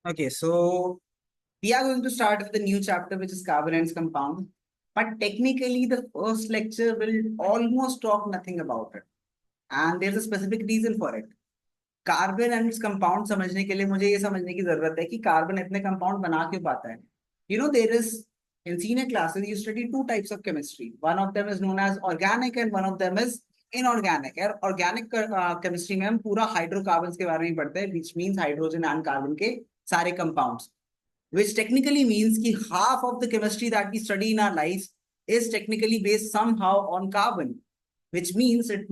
Okay, so we are going to start with the new chapter, which is carbon and compound. But technically, the first lecture will almost talk nothing about it. And there's a specific reason for it. Carbon and compound समझने के लिए मुझे ये समझने की जरूरत है कि कार्बन इतने कंपाउंड बना क्यों पाता है. There is in senior classes you study two types of chemistry. One of them is known as organic and one of them is inorganic. और organic chemistry में हम पूरा हाइड्रोकार्बन्स के बारे में पढ़ते हैं, which means hydrogen and carbon के सारे कंपाउंड्स, which technically means कि half of the chemistry that we study in our life is technically based somehow on carbon, which means it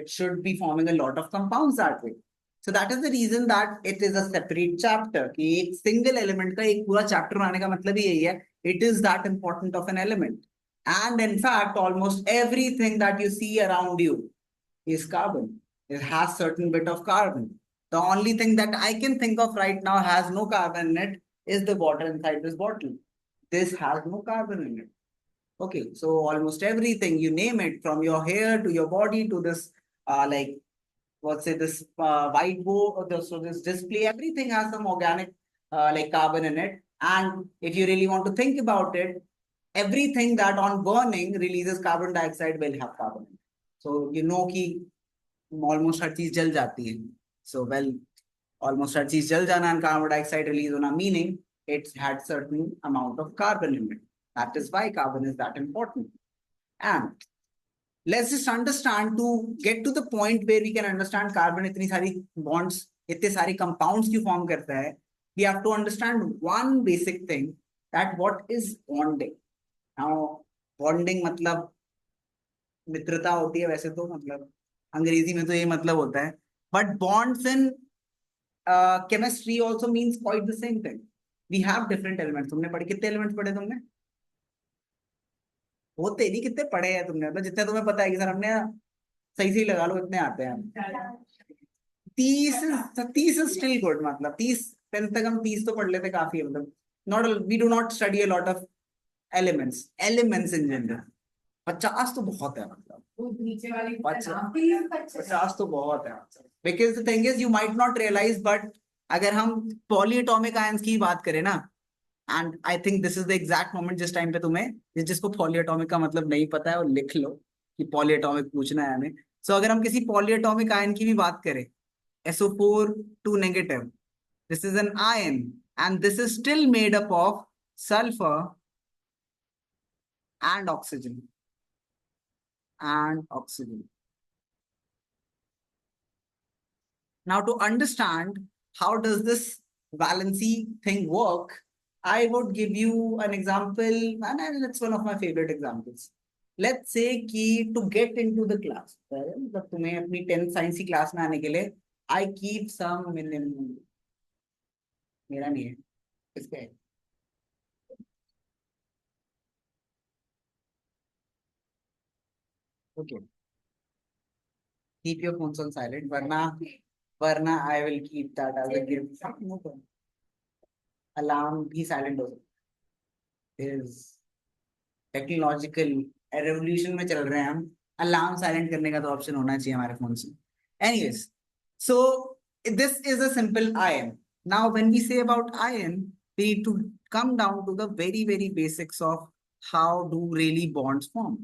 should be forming a lot of compounds that way. So that is the reason that it is a separate chapter. कि एक single element का एक पूरा chapter बनाने का मतलब ही यही है. It is that important of an element. And in fact, almost everything that you see around you is carbon. It has certain bit of carbon. The only thing that I can think of right now has no carbon in it is the water inside this bottle. This has no carbon in it. Okay, so almost everything, you name it, from your hair to your body to this, this whiteboard, so this display, everything has some organic carbon in it. And if you really want to think about it, everything that on burning releases carbon dioxide will have carbon in it. So कि almost हर चीज जल जाती है. So almost हर चीज जल जाना and carbon dioxide release होना, meaning it had certain amount of carbon in it. That is why carbon is that important. And let's just understand, to get to the point where we can understand carbon इतनी सारी bonds, इतने सारे compounds क्यों form करता है, we have to understand one basic thing, that what is bonding. Now bonding मतलब मित्रता होती है, वैसे तो मतलब अंग्रेजी में तो ये मतलब होता है, but bonds in chemistry also means quite the same thing. We have different elements. तुमने पढ़े, कितने elements पढ़े तुमने? होते नहीं, कितने पढ़े हैं तुमने? मतलब जितने तुम्हें पता है कि सर हमने सही से लगा लो इतने आते हैं. 30 स्टिल गुड. मतलब 30 10 तक हम 30 तो पढ़ लेते, काफी है. मतलब not, we do not study a lot of elements in general. 50 तो बहुत है. मतलब 50 तो बहुत है. Because the thing is, you might not realize, but अगर हम पॉलीएटॉमिक आयंस की बात करें ना, and I think this is the exact moment जिस टाइम पे तुम्हें, जिसको पॉलीएटॉमिक का मतलब नहीं पता है, और लिख लो कि पॉलीएटॉमिक पूछना है हमें. सो अगर हम किसी पॉलीएटॉमिक आयन की भी बात करें, SO4 2 negative, this is an ion and this is still made up of sulfur and oxygen. Now, to understand how does this valency thing work, I would give you an example, and it's one of my favorite examples. Let's say कि to get into the class, मतलब तुम्हें अपनी 10th science की class में आने के लिए, I keep some minimum. मेरा नहीं है, इसका है. Okay. Keep your phones on silent, वरना I will keep that as a gift. Alarm भी silent हो सकता है. टेक्नोलॉजिकल रेवोल्यूशन में चल रहे हैं हम. अलार्म साइलेंट करने का तो ऑप्शन होना चाहिए हमारे फोन से. Anyways, so this is a simple ion. Now when we say about ion, we need to come down to the very very basics of how do really bonds form.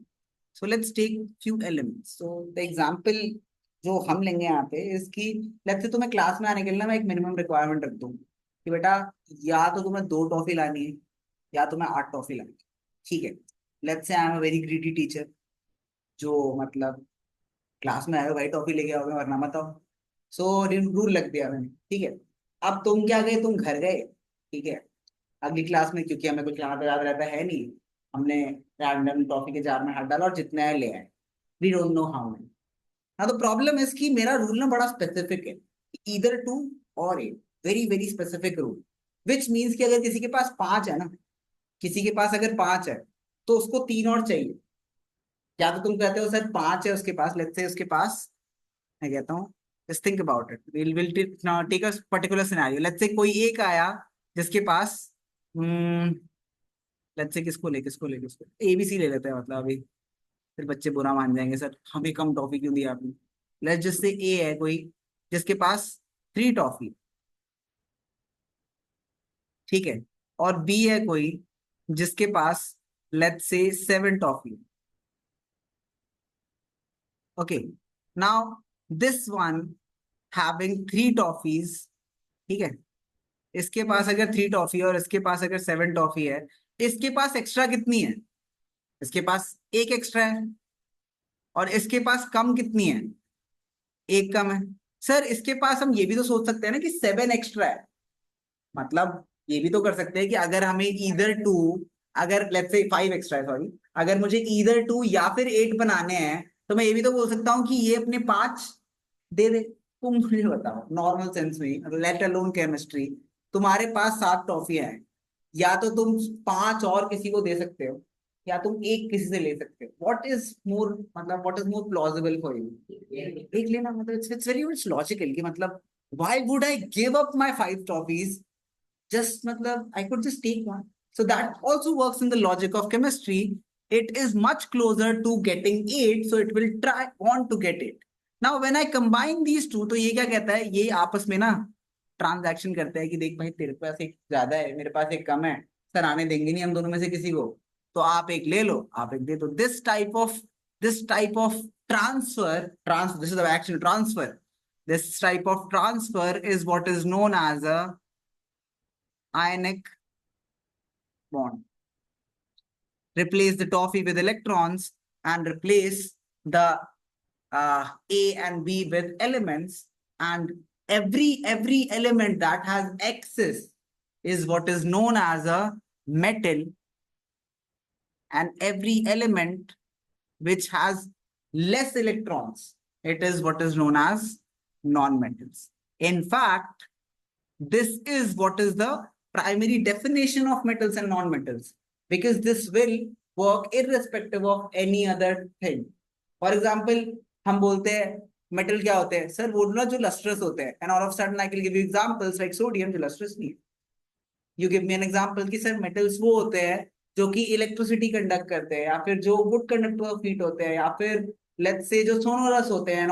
So let's take few elements. So the example जो हम लेंगे यहाँ पे, इसकी let's say तुम्हें class में आने के लिए ना मैं एक मिनिमम रिक्वायरमेंट रख दूँ कि बेटा या तो तुम्हें 2 टॉफी लानी है या तुम्हें 8 टॉफी लानी है. ठीक है, let's say I am a very greedy teacher, जो मतलब क्लास में आए हो भाई टॉफी लेके आओगे वरना मत आओ. सो रूल लग दिया मैंने. ठीक है, अब तुम क्या गए, तुम घर गए. ठीक है, अगली क्लास में क्योंकि हमें कुछ यहाँ पे याद रहता है नहीं, हमने रैंडम टॉफी के जार में हाथ डाला और जितने आए ले आए. We don't know how many. हाँ, तो प्रॉब्लम इसकी, मेरा रूल ना बड़ा स्पेसिफिक है, ईदर 2 और 8. Very very specific rule, which means कि अगर किसी के पास 5 है ना, किसी के पास अगर 5 है तो उसको 3 और चाहिए. या तो तुम कहते हो सर 5 है उसके पास, लेट्स से उसके पास, मैं कहता हूँ just think about it, will take a particular scenario. Let's say कोई एक आया जिसके पास, लेट्स से किसको ABC ले लेते हैं. मतलब अभी फिर बच्चे बुरा मान जाएंगे, सर हमें कम टॉफी क्यों दिया आपने. लेट्स जस्ट से A है कोई जिसके पास 3 टॉफी. ठीक है, और बी है कोई जिसके पास let's say 7 toffee. Okay, now this one having 3 toffees, ठीक है, इसके पास अगर 3 टॉफी और इसके पास अगर 7 टॉफी है, इसके पास एक्स्ट्रा कितनी है? इसके पास एक एक्स्ट्रा है। और इसके पास कम कितनी है? एक कम है। सर इसके पास हम ये भी तो सोच सकते हैं ना कि 7 एक्स्ट्रा है, मतलब ये भी तो कर सकते हैं कि अगर हमें ईदर टू, अगर लेट्स से 5 एक्स्ट्रा है, सॉरी, अगर मुझे ईदर 2 या फिर 8 बनाने हैं, तो मैं ये भी तो बोल सकता हूँ कि ये अपने 5 दे दे। तुम मुझे बताओ नॉर्मल सेंस में, लेट अलोन केमिस्ट्री, तुम्हारे पास 7 टॉफियां हैं, या तो तुम 5 और किसी को दे सकते हो, या तुम एक किसी से ले सकते हो। व्हाट इज मोर, मतलब what is more plausible for you? एक लेना, मतलब इट्स वेरी मच लॉजिकल कि मतलब why would I give up my 5 toffees, just matlab I could just take one. So that also works in the logic of chemistry. It is much closer to getting 8, so it will try want to get it. Now when I combine these two, तो ये क्या कहता है, ये आपस में ना transaction करते हैं कि देख भाई तेरे पास एक ज्यादा है, मेरे पास एक कम है, सर आने देंगे नहीं हम दोनों में से किसी को, तो आप एक ले लो, आप एक दे दो। This type of transfer, this is the actual transfer. This type of transfer is what is known as a ionic bond. Replace the toffee with electrons and replace the A and B with elements, and every element that has excess is what is known as a metal, and every element which has less electrons, it is what is known as non-metals. In fact, this is what is the primary definition of metals and non-metals, because this will work irrespective of any other thing. For example, हम बोलते हैं metal क्या होते हैं, sir वो ना जो lustrous होते हैं, and all of a sudden I can give you examples like sodium जो लस्ट्रस नहीं है। You give me an example कि सर मेटल्स वो होते हैं जो कि इलेक्ट्रिसिटी कंडक्ट करते हैं, या फिर जो गुड कंडक्टर ऑफ हीट होते हैं, या फिर लेट्स से जो सोनोरस होते हैं,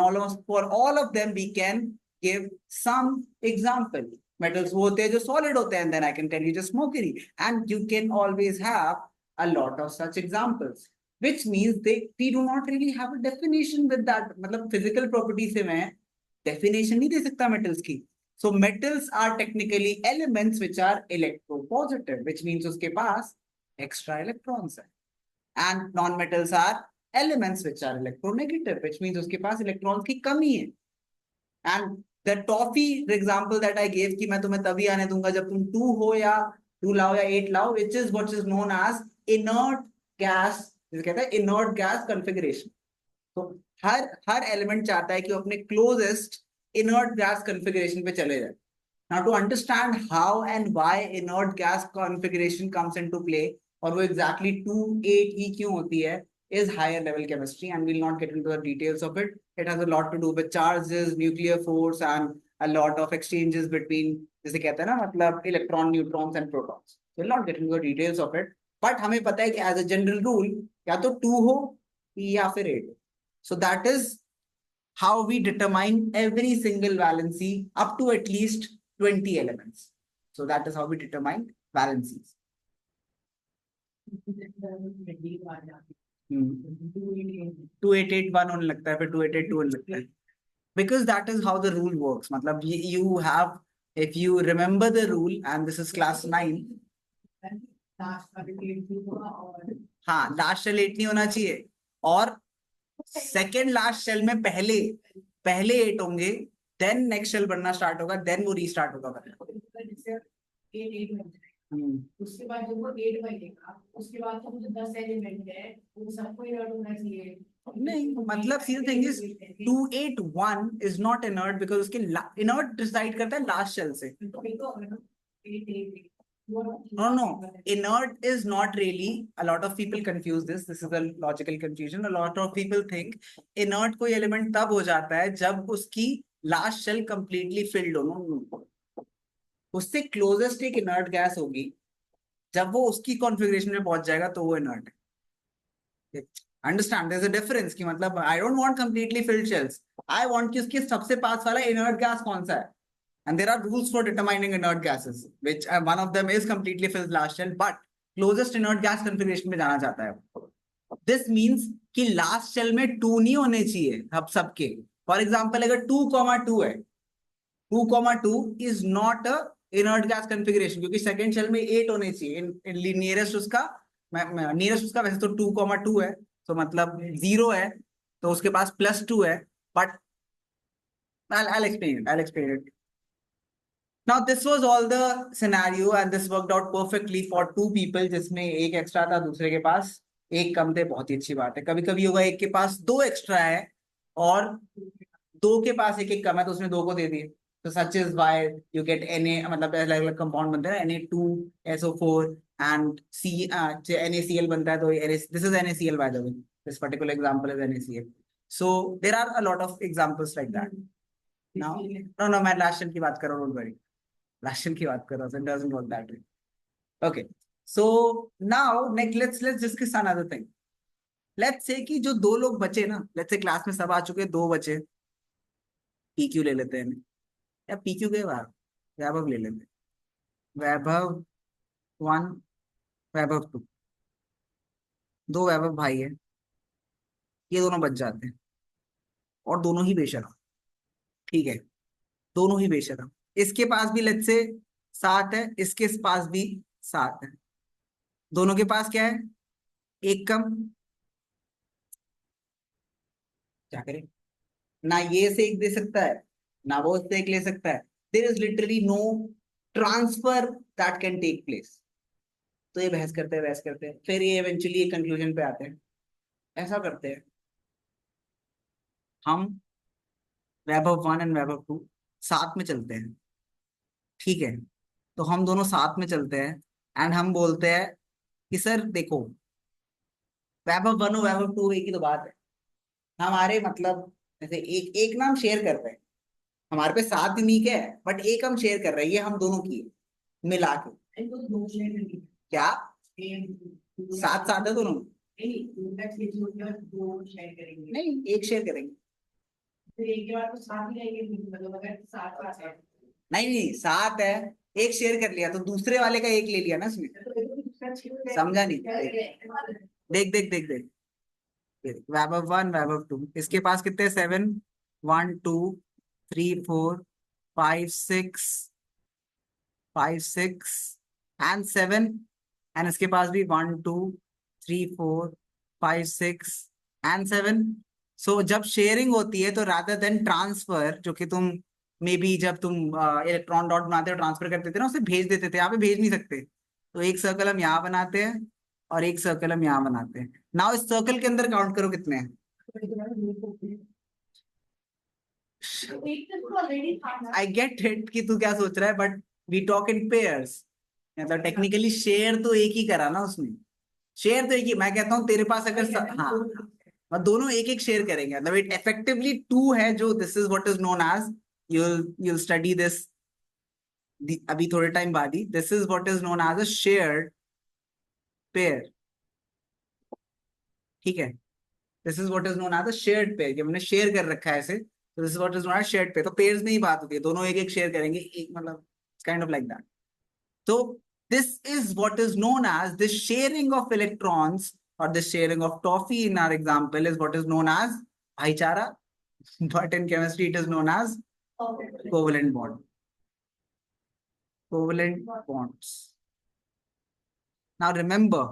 for all of them we can give some example. Metals वो होते हैं जो सॉलिड होते हैं, then I can tell you just mercury, and you can always have a lot of such examples, which means we do not really have a definition with that, मतलब physical property से मैं definition नहीं दे सकता metals की। So metals are technically elements which are electropositive, which means उसके पास extra electrons है, and non-metals are elements which are electronegative, which means उसके पास electrons की कमी है। And the toffee example that I gave कि मैं तुम्हें तभी आने दूंगा जब तुम 2 हो या 2 लाओ या 8 लाओ, which is what is known as inert gas, जिसे कहते हैं inert gas configuration. तो हर एलिमेंट चाहता है कि वो अपने क्लोजेस्ट inert gas configuration पे चले जाए। Now to understand how and why inert gas configuration comes into play, और वो exactly 2-8 ही क्यों होती है, is higher level chemistry, and we'll not get into the details of it. It has a lot to do with charges, nuclear force, and a lot of exchanges between, जिसे कहते हैं ना, मतलब electron, neutrons and protons. We'll not get into the details of it, but हमें पता है कि as a general rule या तो 2 हो या फिर 8। So that is how we determine every single valency up to at least 20 elements. So that is how we determine valencies. 2881 होने लगता है, फिर 2882 होने लगता है, because that is how the rule works. मतलब you have, if you remember the rule, and this is class 9, हाँ last shell 8 नहीं होना चाहिए, और सेकेंड लास्ट शेल में पहले 8 होंगे, देन नेक्स्ट शेल बनना स्टार्ट होगा, देन वो रीस्टार्ट होगा। उसके बाद जब वो 8 बनेगा, उसके बाद तो मुझे 10 एलिमेंट है, वो सबको इनर्ट होना चाहिए। नहीं, मतलब see the thing is 281 is not inert, because उसके इनर्ट डिसाइड करता है लास्ट शेल से। No, inert is not really. A lot of people confuse this. This is a logical confusion. A lot of people think inert कोई element तब हो जाता है जब उसकी last shell completely filled हो। No. उससे closest एक inert gas होगी, जब वो उसकी configuration में पहुंच जाएगा तो वो inert है। Understand? There's a difference कि मतलब I don't want completely filled shells. I want कि उसके सबसे पास वाला inert gas कौन सा है, And there are rules for determining inert gases, which one of them is completely filled last shell, but closest inert gas configuration में जाना चाहता है. This means कि last shell में 2 नहीं होने चाहिए अब सबके. For example, अगर 2,2 है, 2,2 is not a inert gas configuration, क्योंकि second shell में 8 होने चाहिए. in nearest उसका nearest उसका वैसे तो 2,2 है, तो मतलब 0 है, तो उसके पास +2 है. But I'll explain it. Now this was all the scenario and this worked out perfectly for 2 people, जिसमें एक एक्स्ट्रा था, दूसरे के पास एक कम थे. बहुत ही अच्छी बात है. कभी कभी होगा एक के पास 2 एक्स्ट्रा है और 2 के पास एक कम है, तो उसने 2 को दे दिए. तो such is why you get Na, मतलब अलग अलग कंपाउंड बनते हैं, Na2SO4 and NaCl बनता है. तो this is NaCl by the way. This particular example is NaCl. So there are a lot of examples like that. Now, no, मैं last shell की बात कर रहा हूँ, don't worry. Russian की बात कर रहा हूँ, so it doesn't work that way. Okay, so now next let's discuss another thing. Let's say कि जो 2 लोग बचे ना, let's say क्लास में सब आ चुके, 2 बचे. PQ ले लेते हैं, या PQ के बाद वैभव ले लेते हैं. वैभव 1, वैभव 2. 2 वैभव भाई है, ये दोनों बच जाते हैं और दोनों ही बेशरम. ठीक है, दोनों ही बेशरम. इसके पास भी लेट्स से 7 है, इसके पास भी 7 है. दोनों के पास क्या है? एक कम. क्या करें? ना ये से एक दे सकता है, ना वो से एक ले सकता है. There is literally no transfer that can take place. तो ये बहस करते हैं, फिर ये इवेंचुअली एक कंक्लूजन पे आते हैं. ऐसा करते हैं हम, वैभव 1 एंड वैभव 2 साथ में चलते हैं. ठीक है, तो हम दोनों साथ में चलते हैं एंड हम बोलते हैं कि सर देखो, वैभव 1 और वैभव 2 एक ही तो बात है. हमारे मतलब जैसे एक एक नाम शेयर कर रहे हैं, हमारे पे 7 यूनिक है बट एक हम शेयर कर रहे हैं, ये हम दोनों की है मिला के. क्या 7 है दोनों? नहीं, एक शेयर करेंगे. नहीं 7 है, एक शेयर कर लिया तो दूसरे वाले का एक ले लिया ना इसमें. समझा नहीं? देख वैभव 1 वैभव 2, इसके पास कितने? 7, 1 2 3 4 5 6 एंड 7, एंड इसके पास भी 1 2 3 4 5 6 एंड 7. सो जब शेयरिंग होती है तो रादर देन ट्रांसफर, जो कि तुम मे बी जब तुम इलेक्ट्रॉन डॉट बनाते हो ट्रांसफर करते थे ना, उसे भेज देते थे. यहाँ पे भेज नहीं सकते, तो एक सर्कल हम यहाँ बनाते हैं और एक सर्कल हम यहाँ बनाते हैं. नाउ इस सर्कल के अंदर काउंट करो कितने हैं. आई गेट इट कि तू क्या सोच रहा है, but we talk in pairs. मतलब टेक्निकली शेयर तो एक ही करा ना उसने. शेयर तो एक ही, मैं कहता हूँ तेरे पास अगर हाँ, और दोनों एक एक शेयर करेंगे, मतलब इट इफेक्टिवली 2 है, जो this is what is known as, you'll study this अभी थोड़े टाइम बाद ही. This is what is known as a shared pair. ठीक है, this is what is known as a shared pair. हमने शेयर कर रखा है ऐसे, तो this is what is known as shared pair. तो पेयर्स में ही बात होती है, दोनों एक एक शेयर करेंगे, एक मतलब kind of like that. So this is what is known as the sharing of electrons, or the sharing of toffee in our example is what is known as bhaichara, but in chemistry it is known as covalent bond. Covalent bonds. Now remember,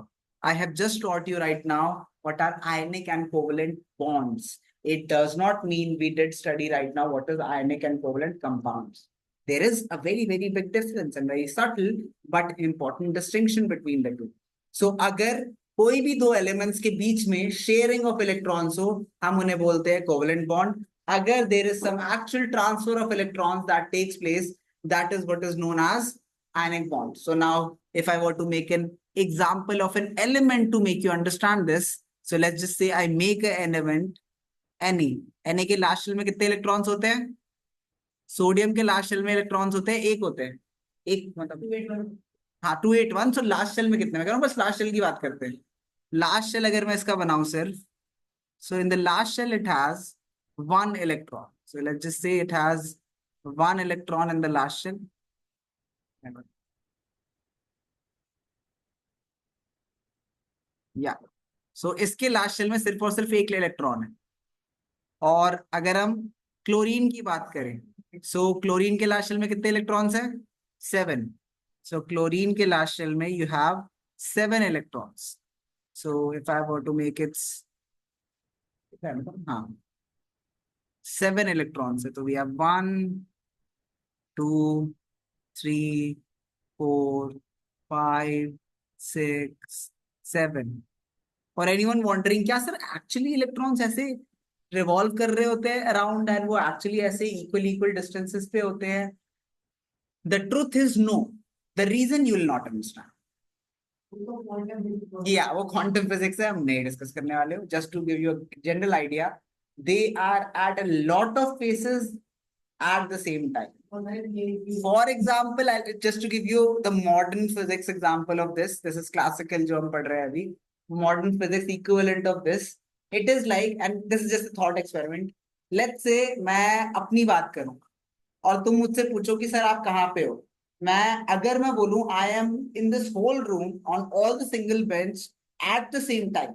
I have just taught you right now what are ionic and covalent bonds. It does not mean we did study right now what is ionic and covalent compounds. There is a very big difference and very subtle but important distinction between the two. So अगर कोई भी 2 elements के बीच में sharing of electrons हो, हम उन्हें बोलते हैं covalent bond. अगर there is some actual transfer of electrons that takes place, that is what is known as ionic bond. So now if I were to make an example of an element to make you understand this, so let's just say I make an element Na के last shell में कितने electrons होते हैं? Sodium के last shell में electrons होते हैं, एक होते हैं, एक मतलब हाँ 281. सो लास्ट शेल में कितने? मैं कह रहा हूँ बस लास्ट शेल की बात करते हैं. लास्ट शेल अगर मैं इसका बनाऊं सिर्फ, so in the last shell it has 1 electron. So let's just say it has one electron in the last shell. या सो इसके लास्ट शेल में सिर्फ और सिर्फ एक इलेक्ट्रॉन है। और अगर हम क्लोरीन की बात करें, सो क्लोरीन के लास्ट शेल में कितने इलेक्ट्रॉन्स हैं? 7। सो क्लोरीन के लास्ट शेल में you have 7 electrons. So if I were to make its, हाँ 7 इलेक्ट्रॉन्स है। तो वी हैव 1 2 3 4 5 6 7। और एनीवन वॉन्डरिंग, क्या सर एक्चुअली इलेक्ट्रॉन्स ऐसे रिवॉल्व कर रहे होते हैं अराउंड एंड वो एक्चुअली ऐसे इक्वल इक्वल डिस्टेंसेस पे होते हैं? The truth is no. The reason you will not understand. या वो क्वांटम फिजिक्स है, हम नहीं डिस्कस करने वाले हो। Just to give you a general idea, they are at a lot of faces at the same time. For example, just to give you the modern physics example of this is classical जो हम पढ़ रहे हैं अभी, modern physics equivalent of this. It is like, and this is just a thought experiment. Let's say मैं अपनी बात करूं और तुम मुझसे पूछो कि सर आप कहाँ पे हो। अगर मैं बोलूं I am in this whole room on all the single bench at the same time,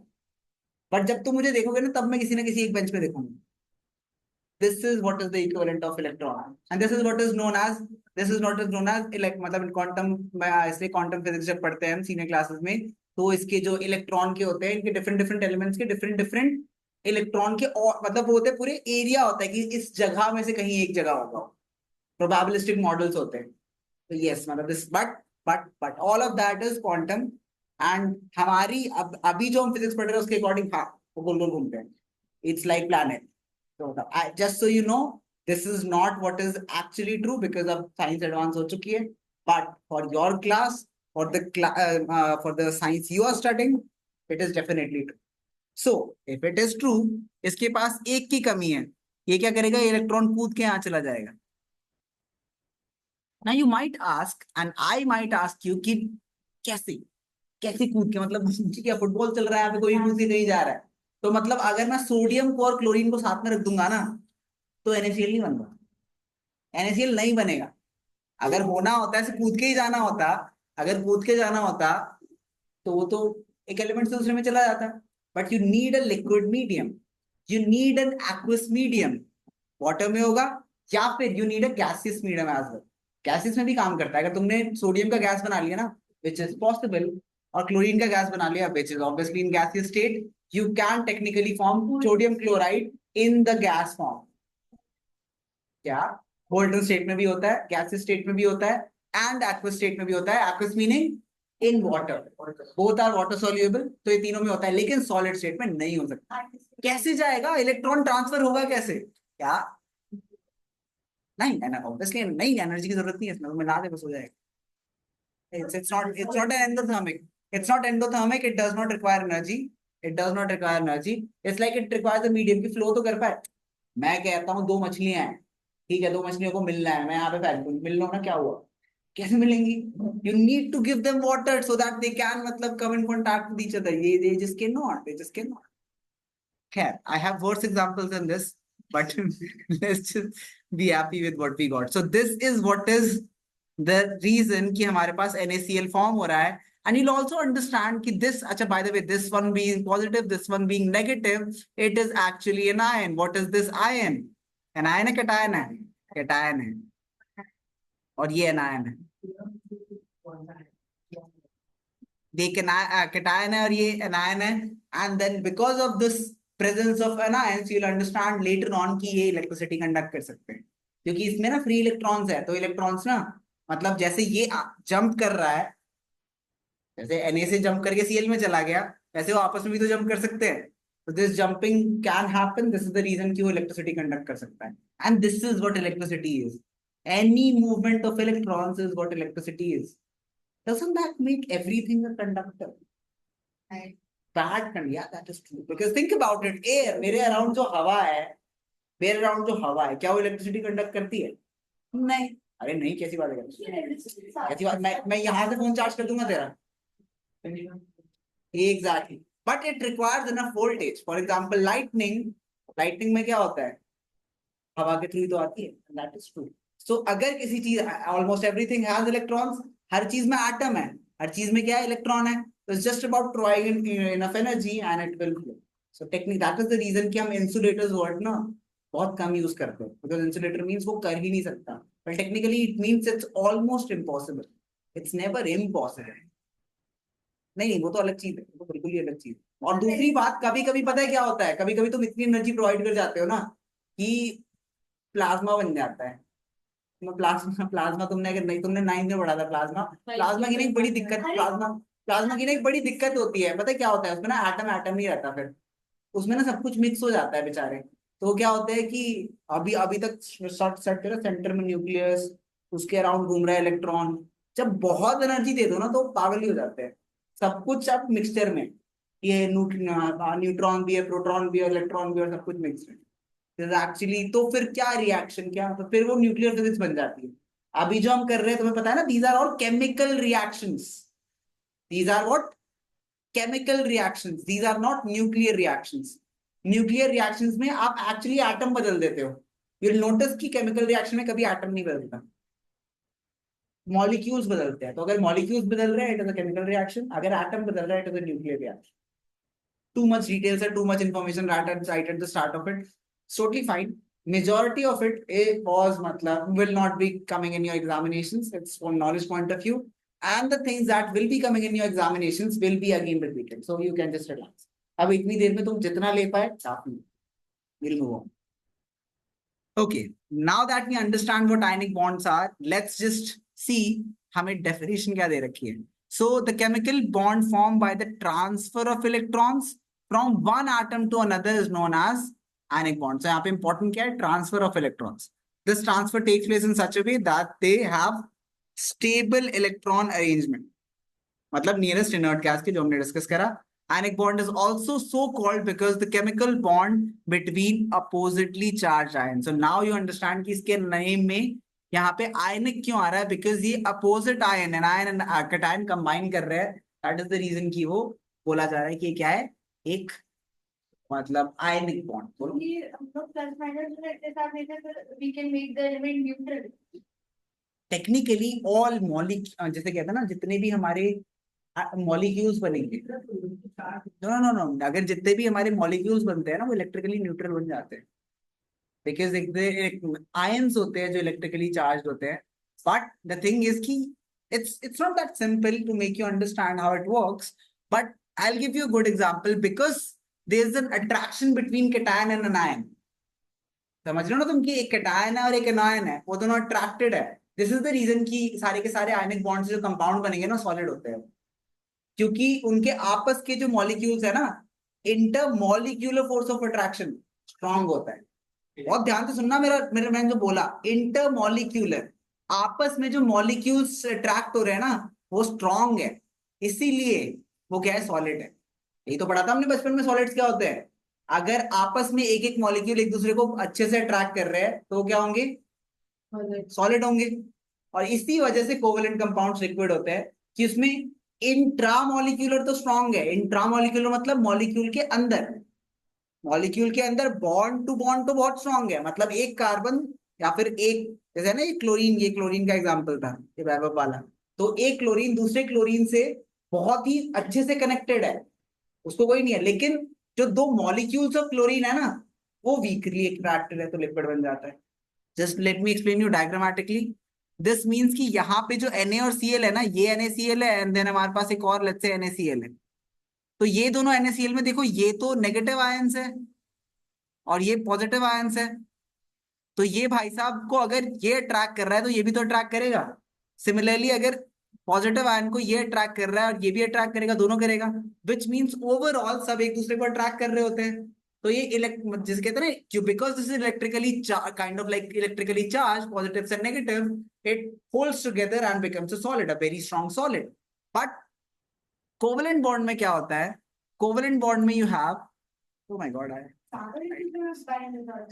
but जब तुम मुझे देखोगे ना तब मैं किसी ना किसी एक बेंच पे देखूंगा। This is what is the equivalent of electron, and this is what is known as मतलब क्वांटम, इसलिए क्वांटम फिजिक्स जब पढ़ते हैं हम सीनियर क्लासेस में, तो इसके जो इलेक्ट्रॉन के होते हैं, इनके डिफरेंट डिफरेंट एलिमेंट्स के डिफरेंट डिफरेंट इलेक्ट्रॉन के, और मतलब वो होते हैं पूरे एरिया होता है कि इस जगह में से कहीं एक जगह होगा। प्रोबेबिलिस्टिक मॉडल्स होते हैं। तो यस मतलब this, but all of that is quantum. And हमारी अभी जो हम फिजिक्स पढ़ रहे हैं उसके अकॉर्डिंग, हाँ वो गोल गोल घूमते हैं। It's like planet. So, just so you know, this is not what is actually true because of science advance हो चुकी है, but for your class, for the science you are studying, it is definitely true. So, if it is true, इसके पास एक की कमी है, ये क्या करेगा? इलेक्ट्रॉन कूद के यहाँ चला जाएगा। Now you might ask, and I might ask you कि कैसे कैसे कूद के, मतलब ठीक है फुटबॉल चल रहा है, यहाँ पे कोई कूद के नहीं जा रहा है, तो मतलब अगर मैं सोडियम को और क्लोरीन को साथ में रख दूंगा ना तो NaCl नहीं बनता। NaCl नहीं बनेगा। अगर होना होता है कूद के ही जाना होता, अगर कूद के जाना होता तो वो तो एक एलिमेंट से दूसरे में चला जाता। But you need a liquid medium, you need an aqueous medium. Water में होगा या फिर you need a gaseous medium as well. Gaseous में भी काम करता है। अगर तुमने सोडियम का गैस बना लिया ना, विच इज पॉसिबल, और क्लोरीन का गैस बना लिया, which is obviously in gaseous state, you can technically form sodium chloride in the gas form. क्या बोल्टन स्टेट में भी होता है, गैसियस स्टेट में भी होता है, एंड एक्वस स्टेट में भी होता है। Aqueous meaning in water, both are water soluble. तो ये तीनों में होता है, लेकिन सॉलिड स्टेट में नहीं हो सकता। कैसे जाएगा? इलेक्ट्रॉन ट्रांसफर होगा कैसे? क्या नहीं, ऑब्वियसली नहीं, एनर्जी की जरूरत नहीं है इसमें, मिला दे बस हो जाएगा। it's not an endothermic, it's not endothermic, it does not require energy, it's like it requires a medium की फ्लो तो कर पाए। मैं कहता हूँ दो मछलियां हैं, ठीक है, दो मछलियों को मिलना है, मैं यहाँ पे फैल दूँ, मिल लो ना, क्या हुआ? कैसे मिलेंगी? You need to give them water so that they can मतलब come in contact with each other. ये they just can not, they just can not. खैर, I have worse examples than this, but let's just be happy with what we got. So this is what is the reason कि हमारे पास NaCl form हो रहा है। And you'll also understand कि this, अच्छा by the way, this one being positive, this one being negative, it is actually an ion. What is this ion? An ion है, cation है? Cation है, और ये anion है। they can cation है और ये anion है। and then because of this presence of anions you'll understand later on कि ये इलेक्ट्रिसिटी कंडक्ट कर सकते हैं, क्योंकि इसमें ना फ्री इलेक्ट्रॉन्स है। तो इलेक्ट्रॉन्स ना, मतलब जैसे ये जंप कर रहा है, जैसे Na से जंप करके Cl में चला गया, वैसे वो आपस में भी तो जंप कर सकते हैं। तो this jumping can happen, this is the reason कि वो इलेक्ट्रिसिटी कंडक्ट कर सकता है। And this is what electricity is. Any movement of electrons is what electricity is. Doesn't that make everything a conductor? Bad conductor, yeah, that is true. Because think about it, air, मेरे around जो हवा है, मेरे around जो हवा है, क्या वो इलेक्ट्रिसिटी कंडक्ट करती है? नहीं। अरे नहीं, कैसी बात है? कैसी बात? मैं यहाँ से फोन चार्ज कर दूंगा तेरा। Exactly. But it requires enough voltage. For example, lightning में क्या होता है? हवा के थ्रू तो आती है, and that is true. सो अगर किसी चीज, ऑलमोस्ट एवरीथिंग हैज इलेक्ट्रॉन्स, हर चीज में एटम है, हर चीज में क्या है, इलेक्ट्रॉन है, तो it's just about providing enough energy and it will flow. So technique that is the reason कि हम इंसुलेटर्स वर्ड ना बहुत कम यूज करते हैं, बिकॉज इंसुलेटर मींस वो कर ही नहीं सकता, but technically it means it's almost impossible, it's never impossible. नहीं नहीं, वो तो अलग चीज है, वो तो बिल्कुल ही अलग चीज है। और दूसरी बात, कभी कभी पता है क्या होता है, कभी कभी तुम इतनी एनर्जी प्रोवाइड कर जाते हो ना कि प्लाज्मा बन जाता है। प्लाज्मा प्लाज्मा तुमने अगर नहीं, तुमने 9th में पढ़ा था प्लाज्मा, प्लाज्मा की ना एक बड़ी दिक्कत, प्लाज्मा प्लाज्मा की ना एक बड़ी दिक्कत होती है, पता है क्या होता है उसमें ना, एटम एटम नहीं रहता, फिर उसमें ना सब कुछ मिक्स हो जाता है बेचारे। तो क्या होता है कि अभी अभी तक शॉर्ट सेट करो, सेंटर में न्यूक्लियस, उसके अराउंड घूम रहा है इलेक्ट्रॉन, जब बहुत एनर्जी दे दो ना तो पागल ही हो जाते हैं। सब कुछ अब मिक्सचर में, ये न्यूट्रॉन भी है, प्रोटॉन भी है, इलेक्ट्रॉन भी है, और सब कुछ मिक्स है एक्चुअली। तो फिर क्या रिएक्शन, क्या तो फिर वो न्यूक्लियर फिजिक्स बन जाती है। अभी जो हम कर रहे हैं तुम्हें पता है ना, these are all chemical reactions, these are what, chemical reactions, these are not nuclear reactions. Nuclear reactions में आप actually atom बदल देते हो, you'll notice कि chemical reaction में कभी atom नहीं बदलता, molecules बदलते हैं। तो अगर molecules बदल रहे हैं it is a chemical reaction, अगर atom बदल रहा है it is a nuclear reaction। Too much details and too much information right at the start of it, it's totally fine। Majority of it was मतलब will not be coming in your examinations, it's from knowledge point of view, and the things that will be coming in your examinations will be again repeated, so you can just relax। अब इतनी देर में तुम जितना ले पाए काफी, we'll move on। Okay, now that we understand what ionic bonds are, let's just see हमें definition क्या दे रखी है। So the chemical bond formed by the transfer of electrons from one atom to another is known as ionic bond। So यहाँ पे important क्या है, transfer of electrons। This transfer takes place in such a way that they have stable electron arrangement, मतलब nearest inert gas के जो हमने discuss करा। Ionic bond is also so called because the chemical bond between oppositely charged ions। So now you understand कि इसके name में यहाँ पे ionic क्यों आ रहा है, because ये opposite ion and ion and cation combine कर रहे हैं, that is the reason कि वो बोला जा रहा है कि क्या है, एक मतलब ionic bond। बोलो। ये हम लोग प्लस माइनस जो रहते साथ देते तो we can make the element neutral। Technically all जैसे कहते हैं ना, जितने भी हमारे मॉलिक्यूल्स बनेंगे, नो नो नो, अगर जितने भी हमारे मॉलिक्यूल्स बनते हैं ना वो इलेक्ट्रिकली न्यूट्रल बन जाते हैं, बिकॉज एक आयंस होते हैं जो इलेक्ट्रिकली चार्ज होते हैं। बट द थिंग इज कि it's not that simple to make you understand how it works, but I'll give you a good example because there's an attraction between cation and an ion। समझ रहे हो ना तुम कि एक cation है और एक anion है, वो दोनों अट्रैक्टेड है। दिस इज द रीजन कि सारे के सारे आयनिक बॉन्ड्स जो कंपाउंड बनेंगे ना सॉलिड होते हैं, क्योंकि उनके आपस के जो मॉलिक्यूल्स है ना, inter molecular force of attraction strong होता है। बहुत ध्यान से सुनना, मेरा मेरे मैंने जो बोला, इंटर मॉलिक्यूलर, आपस में जो मॉलिक्यूल्स अट्रैक्ट हो रहे हैं ना वो स्ट्रांग है, इसीलिए वो क्या है, सॉलिड है। यही तो पढ़ा था हमने बचपन में, सॉलिड्स क्या होते हैं, अगर आपस में एक एक मॉलिक्यूल एक दूसरे को अच्छे से अट्रैक्ट कर रहे हैं तो वो क्या होंगे, सॉलिड होंगे। और इसी वजह से कोवेलेंट कंपाउंड्स लिक्विड होते हैं कि उसमें इंट्रामोलिक्यूलर तो स्ट्रांग है, इंट्रामोलिक्यूलर मतलब मॉलिक्यूल के अंदर, मॉलिक्यूल के अंदर बॉन्ड टू बॉन्ड तो बहुत स्ट्रांग है, मतलब एक कार्बन या फिर एक, जैसे ना ये क्लोरीन, ये क्लोरीन का एग्जांपल था ये वैभव वाला, तो एक क्लोरीन दूसरे क्लोरीन से बहुत ही अच्छे से कनेक्टेड है, उसको कोई नहीं है, लेकिन जो दो मॉलिक्यूल्स ऑफ क्लोरीन है ना वो वीकली अट्रैक्टेड है तो लिक्विड बन जाता है। Just let me explain you diagrammatically. This means कि यहाँ पे जो Na और Cl है ना, ये NaCl है, एंड देन हमारे पास एक और लेट्स से NaCl है। तो ये दोनों NaCl में देखो, ये तो नेगेटिव आयंस है और ये पॉजिटिव आयंस है, तो ये भाई साहब को अगर ये अट्रैक्ट कर रहा है तो ये भी तो अट्रैक्ट करेगा। सिमिलरली अगर पॉजिटिव आयन को ये अट्रैक्ट कर रहा है और ये भी अट्रैक्ट करेगा, दोनों करेगा, विच मीन्स ओवरऑल सब एक दूसरे को अट्रैक्ट कर रहे होते हैं। तो ये जिसे कहते हैं ना, because this is electrically kind of like electrically charge, positive and negative, it holds together and becomes a solid, a very strong solid. But covalent bond में क्या होता है, कोवेलेंट बॉन्ड में you have, O my God,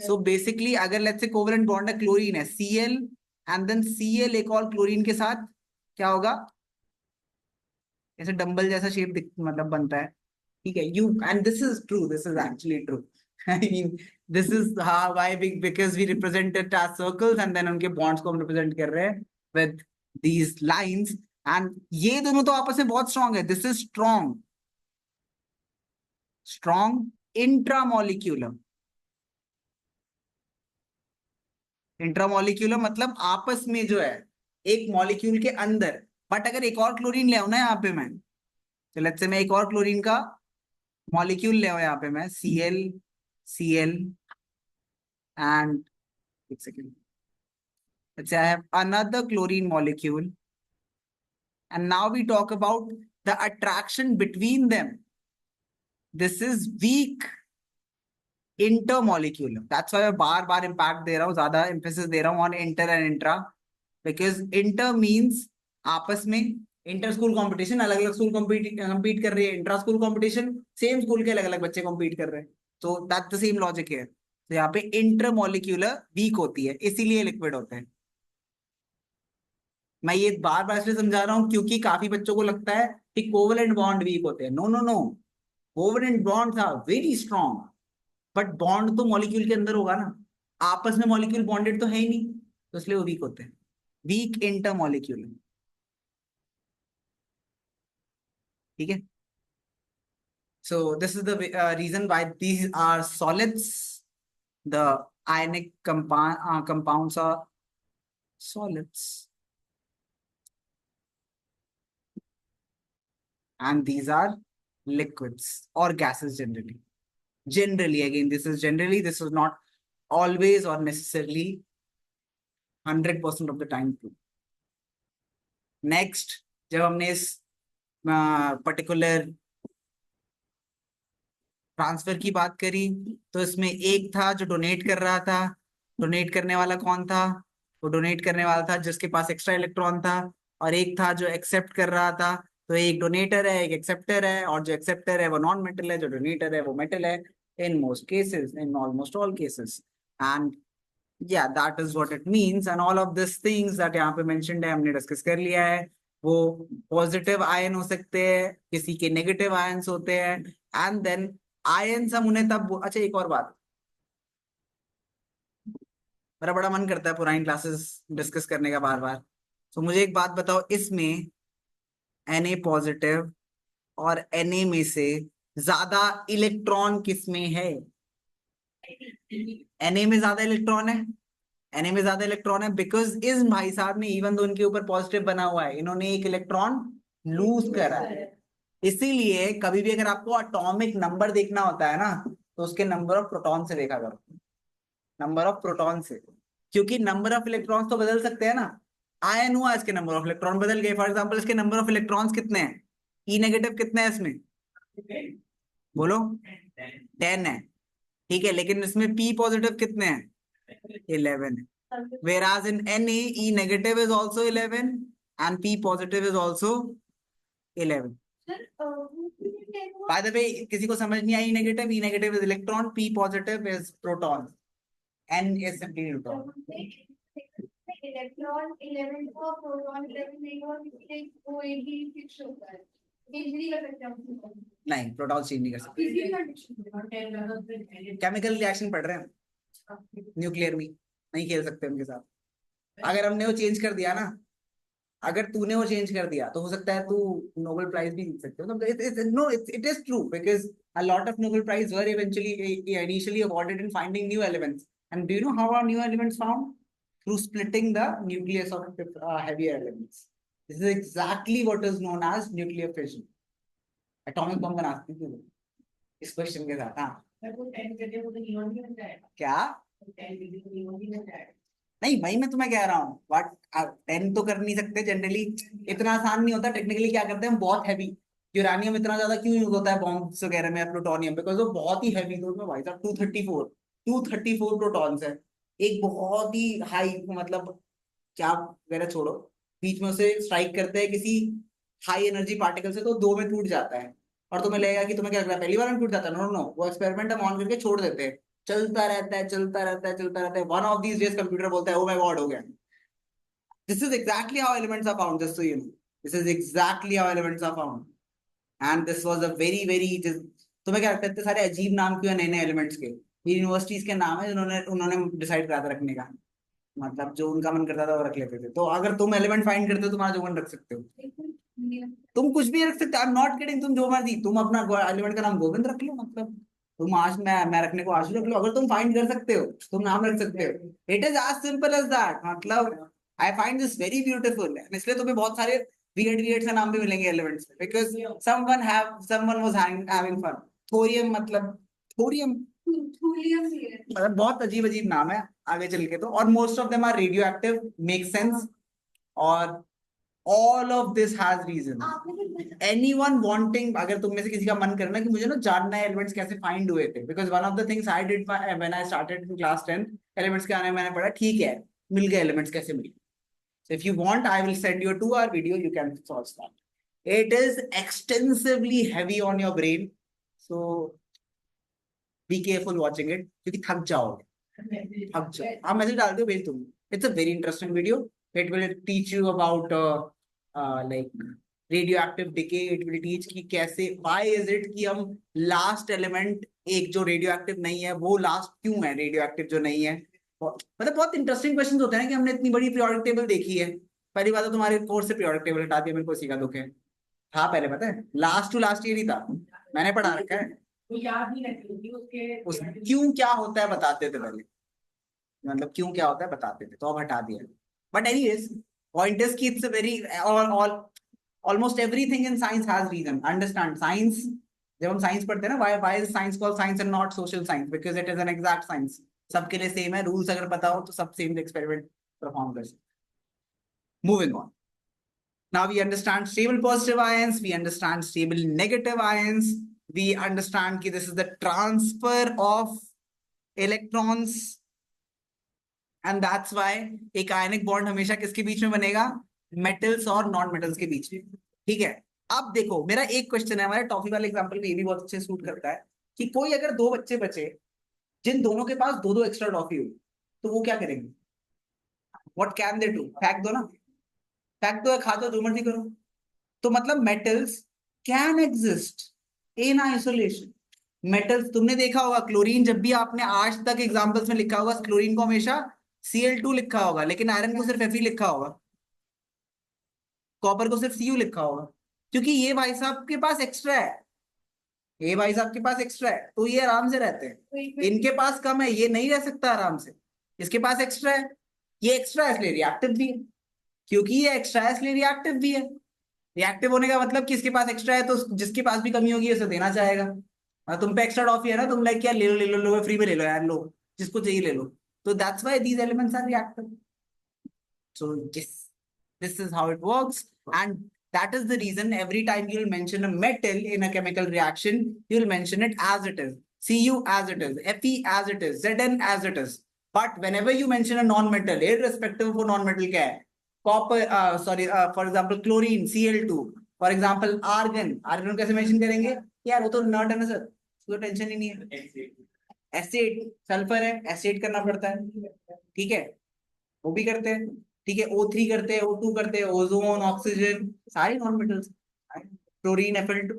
so basically अगर let's say covalent bond है, chlorine है Cl and then Cl एक और क्लोरीन के साथ क्या होगा, ऐसे डंबल जैसा शेप मतलब बनता है, ठीक है, you, and this is true, this is actually true. I mean, this is how why because we represent it as circles and then उनके bonds को हम represent कर रहे हैं with these lines and ये दोनों तो आपस में बहुत strong है. This is strong intramolecular. Intramolecular मतलब आपस में जो है एक मॉलिक्यूल के अंदर. बट अगर एक और क्लोरीन ले आओ ना यहाँ पे मैं, तो लेट्स से मैं एक और क्लोरीन का मॉलिक्यूल ले आओ यहाँ पे मैं, Cl and एक second, let's say I have another chlorine molecule and now we talk about the attraction between them. This is weak intermolecular. That's why मैं बार बार impact दे रहा हूँ, ज्यादा emphasis दे रहा हूँ on inter and intra, because inter means आपस में. Inter school competition, अलग अलग स्कूल compete कर रही है. Intra school competition, same school के अलग अलग बच्चे compete कर रहे हैं. तो दैट्स द सेम लॉजिक है. तो यहाँ पे इंटरमोलिक्यूलर वीक होती है, इसीलिए लिक्विड होते हैं. मैं ये बार बार इसलिए समझा रहा हूँ क्योंकि काफी बच्चों को लगता है कि कोवेलेंट बॉन्ड वीक होते हैं. No no no, covalent bond था वेरी स्ट्रॉन्ग, बट बॉन्ड तो मॉलिक्यूल के अंदर होगा ना, आपस में मॉलिक्यूल बॉन्डेड तो है ही नहीं, तो इसलिए वो वीक होते हैं. Weak intermolecular. ठीक है. So this is the reason why these are solids. The ionic compounds are solids, and these are liquids or gases generally. Generally, again, this is generally. This is not always or necessarily 100% of the time true. Next, जब हमने इस particular transfer की बात करी, तो इसमें एक था जो डोनेट कर रहा था. डोनेट करने वाला कौन था? वो डोनेट करने वाला था जिसके पास एक्स्ट्रा इलेक्ट्रॉन था. और एक था जो एक्सेप्ट कर रहा था. तो एक डोनेटर है, एक एक्सेप्टर है, और जो एक्सेप्टर है वो नॉन मेटल है, जो डोनेटर है वो मेटल है in most cases, in almost all cases. And yeah, that is what it means. And all of these things that यहाँ पे mentioned है हमने डिस्कस कर लिया है. वो पॉजिटिव आयन हो सकते हैं, किसी के नेगेटिव आयन्स होते हैं. एंड देन आयन्स हम उन्हें तब. अच्छा, एक और बात, मेरा बड़ा मन करता है पुरानी क्लासेस डिस्कस करने का बार बार. तो मुझे एक बात बताओ, इसमें Na पॉजिटिव और Na में से ज्यादा इलेक्ट्रॉन किस में है? Na में ज्यादा इलेक्ट्रॉन है. Na में ज्यादा इलेक्ट्रॉन है बिकॉज इस भाई साहब ने, इवन दो उनके ऊपर पॉजिटिव बना हुआ है, इन्होंने एक इलेक्ट्रॉन लूज करा है. इसीलिए कभी भी अगर आपको एटॉमिक नंबर देखना होता है ना, तो उसके नंबर ऑफ प्रोटॉन से देखा करो. नंबर ऑफ प्रोटॉन से, क्योंकि नंबर ऑफ इलेक्ट्रॉन्स तो बदल सकते हैं ना. आयन हुआ, इसके नंबर ऑफ इलेक्ट्रॉन बदल गए. फॉर एग्जांपल इसके नंबर ऑफ इलेक्ट्रॉन्स कितने हैं? ई नेगेटिव कितने हैं इसमें? बोलो. 10 है. ठीक है, लेकिन इसमें पी पॉजिटिव कितने हैं? 11 है. Whereas in Na, E negative is also 11 and P positive is also 11. By the way, किसी को समझ नहीं आई? E negative is electron, P positive is proton, N is simply neutron. Electron 11 को प्रोटॉन 11 नहीं हो, वो एक ही फिक्स होता है. इजीली कर सकते हैं. नहीं, प्रोटॉन चेंज नहीं कर सकते. इजीली कंडीशन केमिकल रिएक्शन पढ़ रहे हैं न्यूक्लियर में, नहीं खेल सकते उनके साथ. अगर हमने वो चेंज कर दिया ना, अगर तूने वो चेंज कर दिया, तो हो सकता है तू नोबेल प्राइज भी जीत सकते हो. No, it is true because a lot of Nobel Prize were initially awarded in finding new elements. And do you know how are new elements found? Through splitting the nucleus of heavier elements. This is exactly what is known as nuclear fission. Atomic bomb बना सकते हैं इस question के साथ. हाँ, क्या? नहीं भाई, मैं तुम्हें कह रहा हूँ बट 10 तो कर नहीं सकते जनरली. इतना आसान नहीं होता. टेक्निकली क्या करते हैं, बहुत हैवी. यूरानियम इतना ज्यादा क्यों यूज होता है बॉम्ब्स वगैरह में, प्लूटोनियम, बिकॉज वो बहुत ही हैवी. तो उसमें भाई साहब 234 प्रोटॉन्स है. एक बहुत ही हाई, मतलब क्या वगैरह छोड़ो, बीच में उसे स्ट्राइक करते हैं किसी हाई एनर्जी पार्टिकल से, तो 2 में टूट जाता है. और तुम्हें लगेगा कि तुम्हें क्या लग रहा है पहली बार में टूट जाता है. नो नो, वो एक्सपेरिमेंट हम ऑन करके छोड़ देते हैं, चलता रहता है, चलता रहता है, चलता रहता है. One of these days computer बोलता है, ओ माय गॉड, हो गया. This is exactly how elements are found, just so you know. This is exactly how elements are found. And this was a very very, तुम्हें क्या लगता है इतने सारे अजीब नाम क्यों है नए नए एलिमेंट्स के? ये यूनिवर्सिटीज के नाम है जिन्होंने उन्होंने डिसाइड करा था रखने का, मतलब जो उनका मन करता था वो रख लेते थे। तो अगर तुम एलिमेंट फाइंड करते हो तुम्हारा जो मन रख सकते हो, तुम कुछ भी रख सकते हो। आई एम नॉट किडिंग, तुम जो मर्जी, तुम अपना एलिमेंट का नाम गोविंद रख लो, मतलब तुम आज मैं रखने को आशु रख लो, अगर तुम फाइंड कर सकते हो तुम नाम रख सकते हो। It is as simple as that, मतलब I find this very beautiful. इसलिए तुम्हें बहुत सारे वियर्ड से नाम भी मिलेंगे एलिमेंट्स में, because someone was having fun. Thorium मतलब थोरियम मतलब बहुत अजीब अजीब नाम है आगे चल के तो। और most of them are radioactive, make sense. और all of this has reason. Anyone wanting, अगर तुम में से किसी का मन करना कि मुझे ना जानना है एलिमेंट्स कैसे फाइंड हुए थे, because one of the things I did when I started in class 10, elements के आने में मैंने पढ़ा ठीक है मिल गए एलिमेंट्स कैसे मिले। So if you want, I will send you a 2-hour video, you can solve that. It is extensively heavy on your brain, so be careful watching it क्योंकि थक जाओगे। थक जाओ, आप मैसेज डाल दो भेज दूंगी। It's a very interesting video. It will teach you about like radioactive decay. It will teach कि कैसे why is it कि हम last element एक जो radioactive नहीं है वो last क्यों है radioactive जो नहीं है। मतलब बहुत इंटरेस्टिंग क्वेश्चन होते हैं ना कि हमने इतनी बड़ी periodic table देखी है। पहली बात तो तुम्हारे कोर्स से periodic table हटा दिया, मेरे को सीखा दुख है। था पहले पता है, लास्ट टू लास्ट ईयर ही था, मैंने पढ़ा रखा है। वो याद नहीं रखती उस उसके क्यों क्या होता है बताते थे पहले, मतलब क्यों क्या होता है बताते थे, तो अब हटा दिया। बट एनीवेज पॉइंट इज कि it's a very all almost everything in science has reason. Understand science, जब हम साइंस पढ़ते हैं ना, why is science called science and not social science, because it is an exact science. सबके लिए same है, rules अगर पता हो तो सब सेम एक्सपेरिमेंट परफॉर्म कर सकते। Moving on, now we understand stable positive ions, we understand stable negative ions, we understand कि this is the transfer of electrons, and that's why एक ionic bond हमेशा किसके बीच में बनेगा, metals और नॉन मेटल्स के बीच में। ठीक है, अब देखो मेरा एक क्वेश्चन है, हमारे टॉफी वाले एग्जांपल में ये भी बहुत अच्छे सूट करता है कि कोई अगर दो बच्चे बचे जिन दोनों के पास दो दो एक्स्ट्रा टॉफी हुई, तो वो क्या करेंगे, व्हाट कैन दे डू, फेंक दो ना, फेंक दो या खा दो, जो मर्जी करो। तो मतलब metals can exist in isolation. Metals तुमने देखा होगा क्लोरीन, जब भी आपने आज तक एग्जांपल्स में लिखा होगा क्लोरीन को हमेशा Cl2 लिखा होगा, लेकिन आयरन को सिर्फ Fe लिखा होगा, कॉपर को सिर्फ Cu लिखा होगा, क्योंकि ये भाई साहब के पास एक्स्ट्रा है, ये भाई साहब के पास एक्स्ट्रा है तो ये आराम से रहते हैं। इनके पास कम है, ये नहीं रह सकता आराम से, इसके पास एक्स्ट्रा है, ये एक्स्ट्रा है इसलिए रिएक्टिव भी है, क्योंकि ये एक्स्ट्रा है इसलिए रिएक्टिव भी है। रिएक्टिव होने का मतलब किसके पास एक्स्ट्रा है तो जिसके पास भी कमी होगी उसे देना चाहेगा। तुम पे एक्स्ट्रा टॉफी है ना, तुम लाइक क्या ले लो ले लो लो, फ्री में ले लो यार, लो जिसको चाहिए ले लो। तो that's why these elements are reactive. So this is how it works, and that is the reason every time you'll mention a metal in a chemical reaction, you'll mention it as it is, Cu as it is, Fe as it is, Zn as it is. But whenever you mention a non-metal, irrespective of non-metal क्या है, copper, for example, chlorine, Cl2, for example, argon, argon कैसे mention करेंगे यार, वो तो not है ना sir, तो टेंशन ही नहीं है। एसिड, सल्फर है, एसिड करना पड़ता है, ठीक है, वो भी करते हैं, ठीक है, O3 करते हैं, O2 करते हैं, ओजोन, ऑक्सीजन, सारे नॉन मेटल्स, क्लोरीन, Fe2,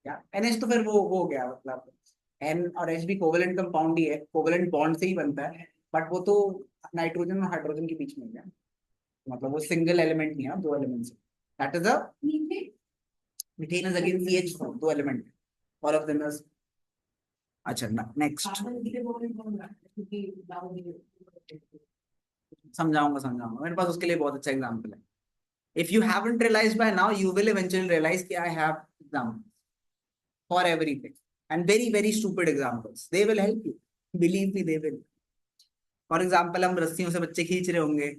या NH तो फिर वो हो गया, मतलब N और H भी कोवेलेंट कंपाउंड ही है, कोवेलेंट बॉन्ड से ही बनता है, बट वो तो नाइट्रोजन और हाइड्रोजन के बीच में है, मतलब वो सिंगल एलिमेंट नहीं है, दो elements. That is a methane is again CH4, दो element, all of them is. अच्छा नेक्स्ट, समझाऊंगा, मेरे पास उसके लिए बहुत अच्छा एग्जांपल है। If you haven't realized by now, you will eventually realize that I have examples for everything, and very very stupid examples. They will help you. Believe me, they will. For example, हम रस्सियों से बच्चे खींच रहे होंगे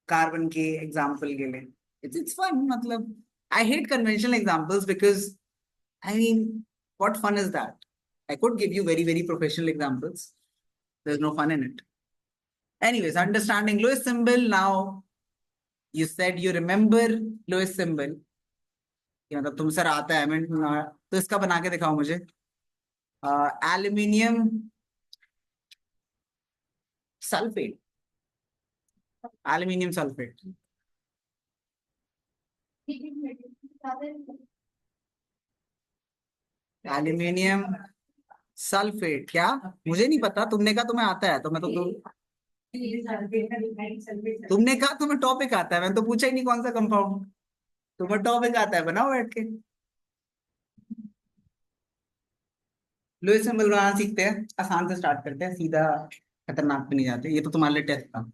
carbon के example के लिए, it's fun, मतलब I hate conventional examples because I mean, what fun is that? I could give you very very professional examples. There's no fun in it. Anyways, understanding Lewis symbol now. You said you remember Lewis symbol, मतलब तुम sir आता है, मैं तो इसका बना के दिखाओ मुझे। Aluminium sulphate, aluminium sulphate, aluminium sulphate क्या? मुझे नहीं पता, तुमने कहा तुम्हें आता है तो मैं तो तुमने कहा तुम्हें टॉपिक आता है, मैंने तो पूछा ही नहीं कौन सा कंपाउंड। तुम्हें टॉपिक आता है, बनाओ बैठ के। लुईस सिंबल बनाना सीखते हैं, आसान से स्टार्ट करते हैं, सीधा खतरनाक पे नहीं जाते, ये तो तुम्हारे लिए टेस्ट था।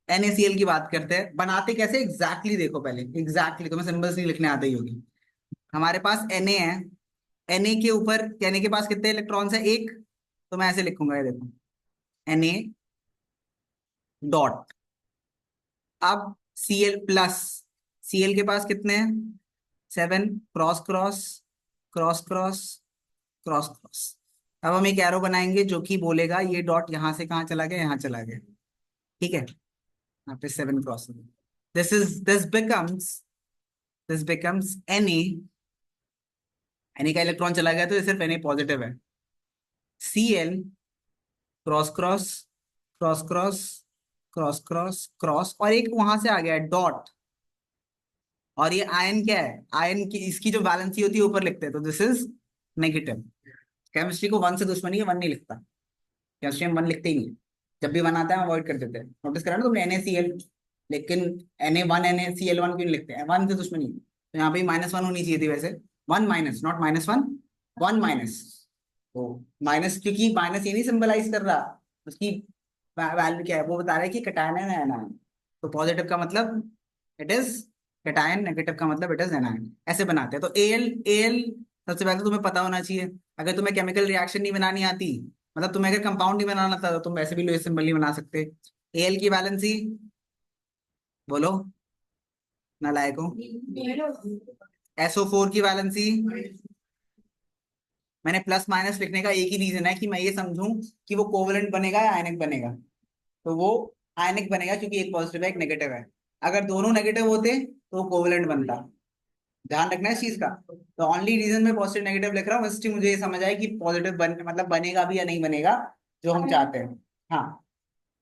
NaCl की बात करते हैं, बनाते कैसे एग्जैक्टली देखो पहले, एग्जैक्टली तुम्हें सिंबल्स नहीं लिखने आते ही होगी। हमारे पास Na है, Na के ऊपर Na के पास कितने इलेक्ट्रॉन्स है? एक। तो मैं ऐसे लिखूंगा, ये देखो, Na डॉट। अब Cl प्लस, Cl के पास कितने हैं? 7, cross cross cross cross cross cross. अब हम एक एरो बनाएंगे जो कि बोलेगा ये डॉट यहां से कहाँ चला गया, यहाँ चला गया। ठीक है, यहाँ पे 7 क्रॉस। दिस बिकम्स Na का इलेक्ट्रॉन चला गया तो ये सिर्फ Na पॉजिटिव है। Cl cross cross cross cross cross cross cross, और एक वहां से आ गया डॉट। और ये आयन क्या है? आयन की इसकी जो वैलेंसी होती है ऊपर लिखते हैं, तो दिस इज नेगेटिव। केमिस्ट्री को 1 से दुश्मनी है, 1 नहीं लिखता। केमिस्ट्री में 1 लिखते ही नहीं, जब भी 1 आता है अवॉइड कर देते हैं। नोटिस करा ना तुमने NaCl, लेकिन Na1 NaCl1 क्यों नहीं लिखते हैं? 1 से दुश्मनी है। तो यहाँ पे -1 होनी चाहिए थी वैसे, 1 माइनस, नॉट -1, 1 माइनस। तो माइनस, क्योंकि माइनस ये नहीं सिंबलाइज कर रहा, उसकी वैल्यू क्या है, वो बता रहा है कि कटायन है ना एनायन। तो पॉजिटिव का मतलब इट इज कटायन, नेगेटिव का मतलब इट इज एनायन। ऐसे बनाते हैं। तो Al सबसे पहले तो तुम्हें पता होना चाहिए। अगर तुम्हें केमिकल रिएक्शन नहीं बनानी आती, मतलब तुम्हें अगर कंपाउंड नहीं बनाना था, तो तुम वैसे भी लुईस सिंबल नहीं बना सकते। Al की वैलेंसी बोलो, नालायकों। SO4 की वैलेंसी, मैंने प्लस माइनस लिखने का एक ही रीजन है कि मैं ये समझूं कि वो कोवलेंट बनेगा या आयनिक बनेगा। तो वो आयनिक बनेगा क्योंकि एक पॉजिटिव है एक नेगेटिव है। अगर दोनों नेगेटिव होते तो वो कोवलेंट बनता। ध्यान रखना है इस चीज का। तो ओनली रीजन मैं पॉजिटिव नेगेटिव लिख रहा हूँ, इसलिए मुझे ये समझ आए कि पॉजिटिव मतलब बनेगा भी या नहीं बनेगा जो हम चाहते हैं। हाँ,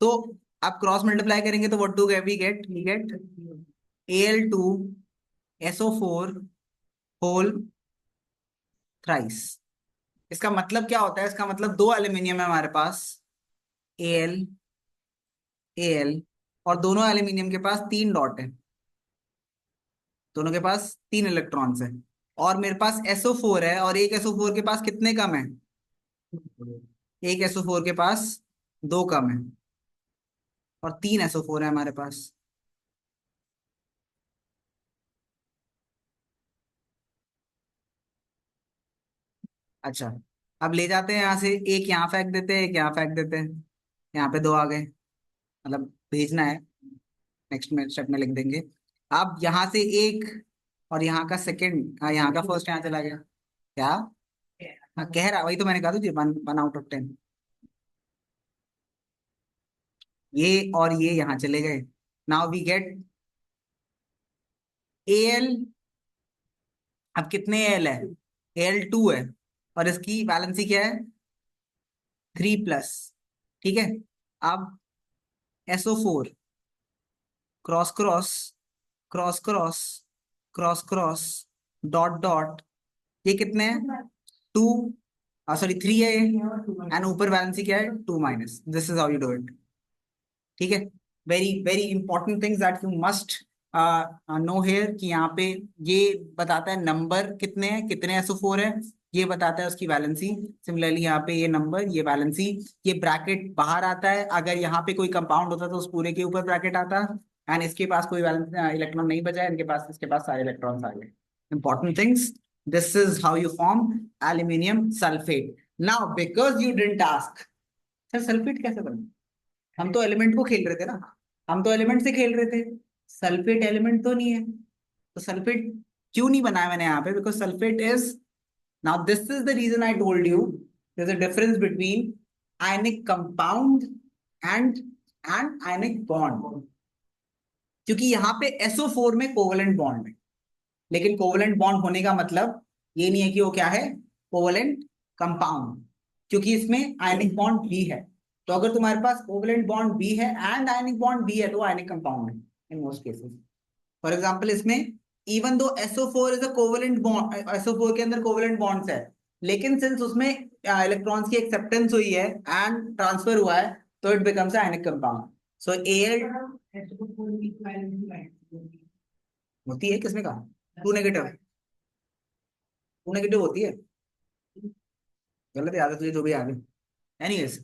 तो आप क्रॉस मल्टीप्लाई करेंगे तो what do we get Al2SO4 whole thrice. इसका मतलब क्या होता है? इसका मतलब 2 एल्यूमिनियम है हमारे पास, Al और दोनों एल्यूमिनियम के पास 3 डॉट है, दोनों के पास 3 इलेक्ट्रॉन्स है। और मेरे पास SO4 है, और एक SO4 के पास कितने कम है? एक SO4 के पास 2 कम है, और 3 SO4 है हमारे पास। अच्छा, अब ले जाते हैं यहाँ से, एक यहाँ फेंक देते हैं, एक यहाँ फेंक देते हैं। यहाँ पे 2 आ गए, मतलब भेजना है, नेक्स्ट में स्टेप में लिख देंगे। अब यहाँ से एक, और यहाँ का सेकंड, यहाँ का फर्स्ट यहाँ चला गया। क्या? हाँ, कह रहा, वही तो मैंने कहा था जी, 1/10। ये और ये यहाँ चले गए। Now we get Al। अब कितने Al है? Al2 है, और इसकी वैलेंसी क्या है? 3+। ठीक है, अब SO4 cross cross cross cross cross cross dot dot, ये कितने हैं? 2, सॉरी 3 है, एंड ऊपर वैलेंसी क्या है? 2-। This is how you do it. ठीक है, very very important things that you must know here, कि यहाँ पे ये बताता है नंबर कितने हैं, कितने SO4 है, ये बताता है उसकी वैलेंसी। सिमिलरली यहाँ पे ये नंबर, ये वैलेंसी, ये ब्रैकेट बाहर आता है। अगर यहाँ पे कोई कंपाउंड होता तो उस पूरे के ऊपर ब्रैकेट आता, एंड इसके पास कोई इलेक्ट्रॉन नहीं बचा है, इनके पास, इसके पास सारे इलेक्ट्रॉन्स आ गए। Important things, this is how you form aluminium sulphate. Now because you didn't ask sir sulphate कैसे बना, हम तो एलिमेंट को खेल रहे थे ना, हम तो एलिमेंट से खेल रहे थे, सल्फेट एलिमेंट तो नहीं है। तो सल्फेट क्यों नहीं बनाया मैंने यहाँ पे? Because sulphate is, now this is the reason I told you there is a difference between ionic compound and ionic bond. क्योंकि यहाँ पे SO4 में कोवलेंट बॉन्ड है, लेकिन कोवलेंट बॉन्ड होने का मतलब ये नहीं है कि वो क्या है, कोवलेंट कंपाउंड, क्योंकि इसमें आयनिक बॉन्ड भी है। तो अगर तुम्हारे पास कोवलेंट बॉन्ड भी है एंड आयनिक बॉन्ड भी है, तो आयनिक कंपाउंड है in most cases. For example, इसमें even though SO4 is a covalent bond, SO4 के अंदर कोवलेंट बॉन्ड्स है, लेकिन सिंस उसमें इलेक्ट्रॉन्स की एक्सेप्टेंस हुई है एंड ट्रांसफर हुआ है, तो it becomes ionic compound. So Al होती है, किसने कहा? टू नेगेटिव, टू नेगेटिव होती है, गलत याद है तुझे जो भी याद है। Anyways,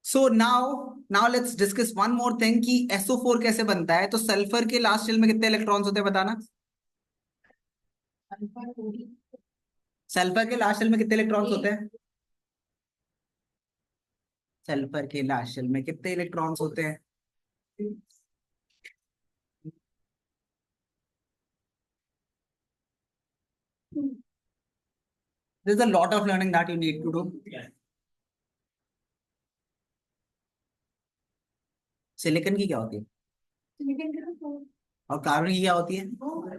so now let's discuss one more thing कि SO4 कैसे बनता है। तो सल्फर के लास्ट शेल में कितने इलेक्ट्रॉन्स होते हैं बताना। सल्फर के लास्ट शेल में कितने इलेक्ट्रॉन्स होते हैं? सल्फर के लास्ट शेल में कितने इलेक्ट्रॉन्स होते हैं? There's a lot of learning that you need to do. Silicon की क्या होती है और कार्बन की क्या होती है?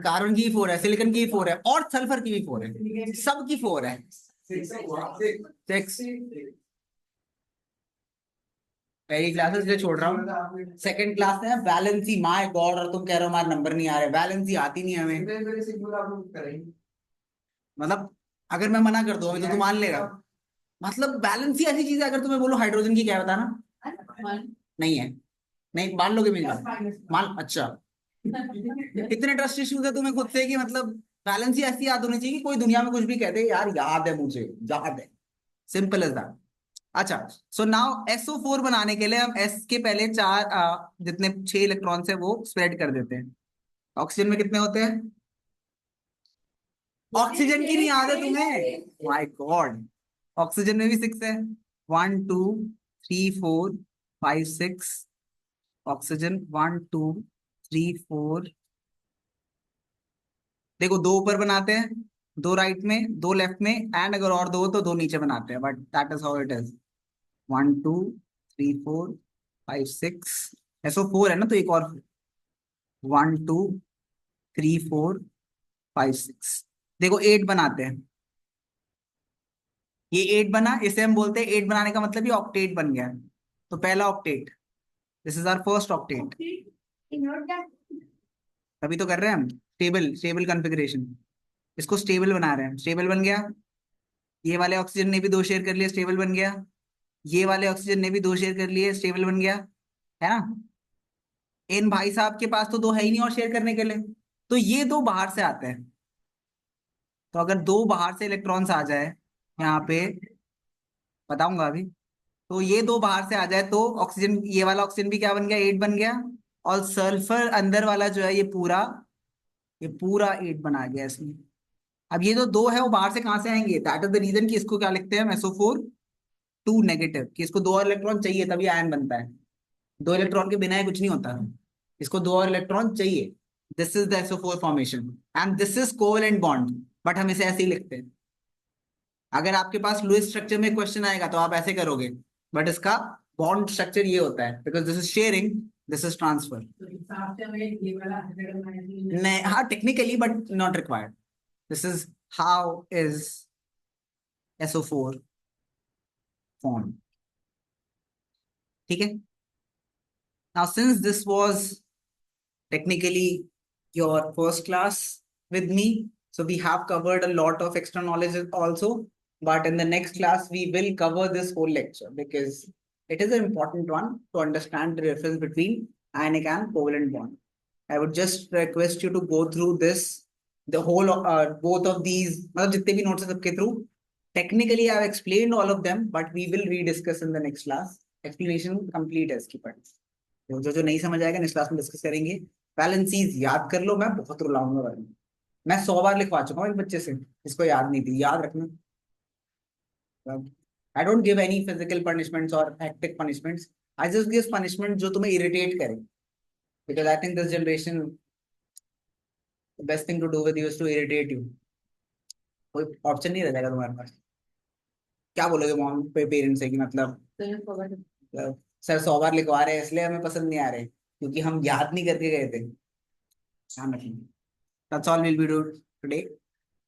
कार्बन की 4 है, सिलिकॉन की 4 है और सल्फर की भी 4 है, सबकी 4 है। 6 पहली क्लास इसलिए छोड़ रहा हूँ, सेकंड क्लास है वैलेंसी। माय गॉड, और तुम कह रहे हो हमारे नंबर नहीं आ रहे, वैलेंसी आती नहीं हमें। मतलब अगर मैं मना कर दूं अभी तो तू मान लेगा? मतलब बैलेंस ही ऐसी चीज है, अगर तुम्हें बोलो हाइड्रोजन की क्या बताना, नहीं है, नहीं मान लोगे मेरी बात? मान, अच्छा इतने ट्रस्ट इश्यूज है तुम्हें खुद से कि मतलब बैलेंस ही ऐसी याद होनी चाहिए कि कोई दुनिया में कुछ भी कहते यार याद है, मुझे याद है, सिंपल एज दैट। अच्छा, सो नाउ SO4 बनाने के लिए हम S के पहले चार जितने 6 इलेक्ट्रॉन्स है वो स्प्रेड कर देते हैं। ऑक्सीजन में कितने होते हैं? ऑक्सीजन की नहीं याद है तुम्हें? माय गॉड, ऑक्सीजन में भी 6 है। 1 2 3 4 5 6। ऑक्सीजन 1 2 3 4, देखो दो ऊपर बनाते हैं, दो राइट में, दो लेफ्ट में, एंड अगर और दो तो दो नीचे बनाते हैं, but that is how it is. 1 2 3 4 5 6। SO4 है ना, तो एक और 1 2 3 4 5 6। देखो 8 बनाते हैं, ये 8 बना, इसे हम बोलते हैं 8 बनाने का मतलब ये ऑक्टेट बन गया। तो पहला octet, this is our first octet. अभी तो कर रहे हैं हम स्टेबल स्टेबल कॉन्फ़िगरेशन, इसको स्टेबल बना रहे हैं, स्टेबल बन गया। ये वाले ऑक्सीजन ने भी 2 शेयर कर लिए, स्टेबल बन गया। ये वाले ऑक्सीजन ने भी 2 शेयर कर लिए, स्टेबल बन गया, है ना। इन भाई साहब के पास तो 2 है ही नहीं और शेयर करने के लिए, तो ये 2 बाहर से आते हैं। तो अगर 2 बाहर से इलेक्ट्रॉन्स आ जाए यहाँ पे, बताऊंगा अभी, तो ये 2 बाहर से आ जाए तो ऑक्सीजन, ये वाला ऑक्सीजन भी क्या बन गया? 8 बन गया। और सल्फर अंदर वाला जो है ये पूरा 8 बना गया इसमें। अब ये जो 2 है वो बाहर से कहां से आएंगे? दैट इज द रीजन कि इसको क्या लिखते हैं हम? SO4 2 नेगेटिव, कि इसको 2 और इलेक्ट्रॉन चाहिए तभी आयन बनता है। 2 इलेक्ट्रॉन के बिना ये कुछ नहीं होता, इसको 2 और इलेक्ट्रॉन चाहिए। This is the SO4 formation and this is covalent bond, but हम इसे ऐसे ही लिखते हैं। अगर आपके पास लुईस स्ट्रक्चर में क्वेश्चन आएगा तो आप ऐसे करोगे, बट इसका बॉन्ड स्ट्रक्चर ये होता है, because this is sharing, this is transfer. नहीं, हाँ technically, but not required. This is how is SO4 form, ठीक है। Now since this was technically your first class with me, so we have covered a lot of extra knowledge also, but in the next class we will cover this whole lecture because it is an important one to understand the difference between ionic and covalent bond. I would just request you to go through this, the whole both of these, मतलब जितने भी notes हैं सबके through. Technically I have explained all of them, but we will rediscuss in the next class. Explanation complete है इसकी part, जो जो नहीं समझ आएगा नेक्स्ट क्लास में डिस्कस करेंगे। बैलेंसीज याद कर लो, मैं बहुत रुलाऊंगा भाई, मैं 100 बार लिखवा चुका हूँ एक बच्चे से, इसको याद नहीं थी, याद रखना। I don't give any physical punishments और hectic punishments, I just give punishment जो तुम्हें इरिटेट करे, because I think this generation the best thing to do with you is to irritate you. कोई ऑप्शन नहीं रह जाएगा तुम्हारे पास। क्या बोलोगे मॉम पे पेरेंट्स से कि मतलब सर 100 बार लिखवा रहे हैं इसलिए हमें पसंद नहीं आ रहे क्योंकि हम याद नहीं करके गए थे। ध्यान रखना। That's all we'll be doing today.